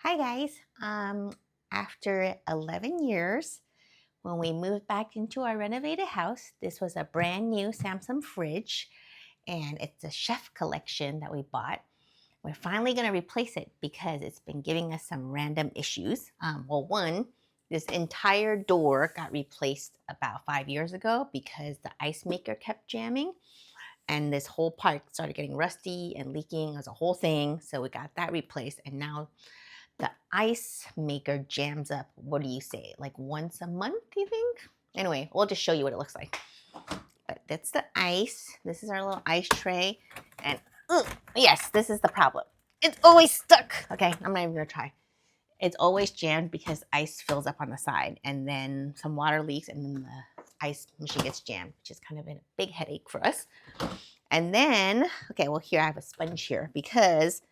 Hi guys. After 11 years, when we moved back into our renovated house, this was a brand new Samsung fridge and it's a chef collection that we bought. We're finally going to replace it because it's been giving us some random issues. One, this entire door got replaced about 5 years ago because the ice maker kept jamming and this whole part started getting rusty and leaking as a whole thing. So we got that replaced, and now the ice maker jams up, what do you say, like once a month, you think? Anyway, we'll just show you what it looks like. But that's the ice. This is our little ice tray. And yes, this is the problem. It's always stuck. Okay, I'm not even gonna try. It's always jammed because ice fills up on the side and then some water leaks and then the ice machine gets jammed, which is kind of a big headache for us. And then, okay, well here I have a sponge here because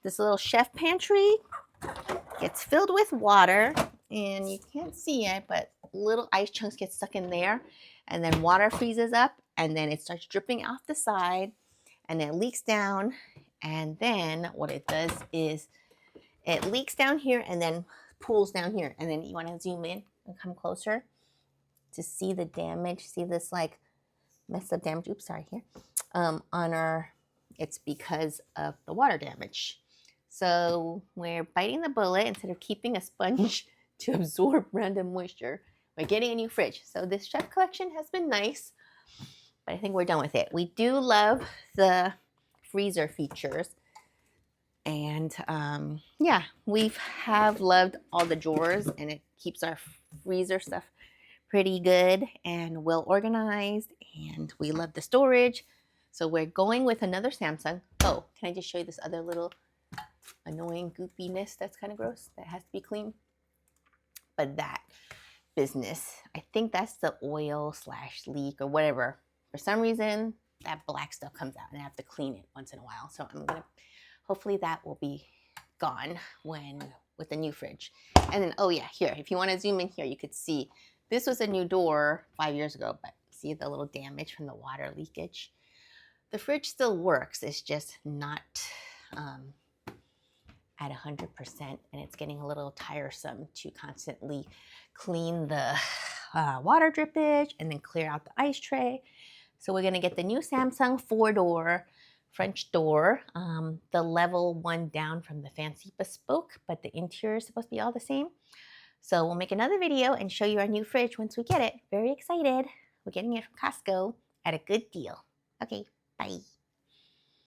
this little chef pantry gets filled with water and you can't see it, but little ice chunks get stuck in there and then water freezes up and then it starts dripping off the side and it leaks down. And then what it does is it leaks down here and then pools down here. And then you want to zoom in and come closer to see the damage. See this like messed up damage. Oops, sorry here. It's because of the water damage. So we're biting the bullet. Instead of keeping a sponge to absorb random moisture, we're getting a new fridge. So this chef collection has been nice, but I think we're done with it. We do love the freezer features. And yeah, we have loved all the drawers, and it keeps our freezer stuff pretty good and well organized. And we love the storage. So we're going with another Samsung. Oh, can I just show you this other little annoying goopiness that's kind of gross that has to be cleaned? But that business, I think that's the oil / leak or whatever. For some reason, that black stuff comes out and I have to clean it once in a while. So hopefully that will be gone with the new fridge. And then, oh yeah, here, if you want to zoom in here, you could see this was a new door 5 years ago, but see the little damage from the water leakage. The fridge still works. It's just not at 100%, and it's getting a little tiresome to constantly clean the water drippage and then clear out the ice tray. So we're gonna get the new Samsung 4-door French door, the level one down from the fancy bespoke, but the interior is supposed to be all the same. So we'll make another video and show you our new fridge once we get it. Very excited. We're getting it from Costco at a good deal. Okay, bye.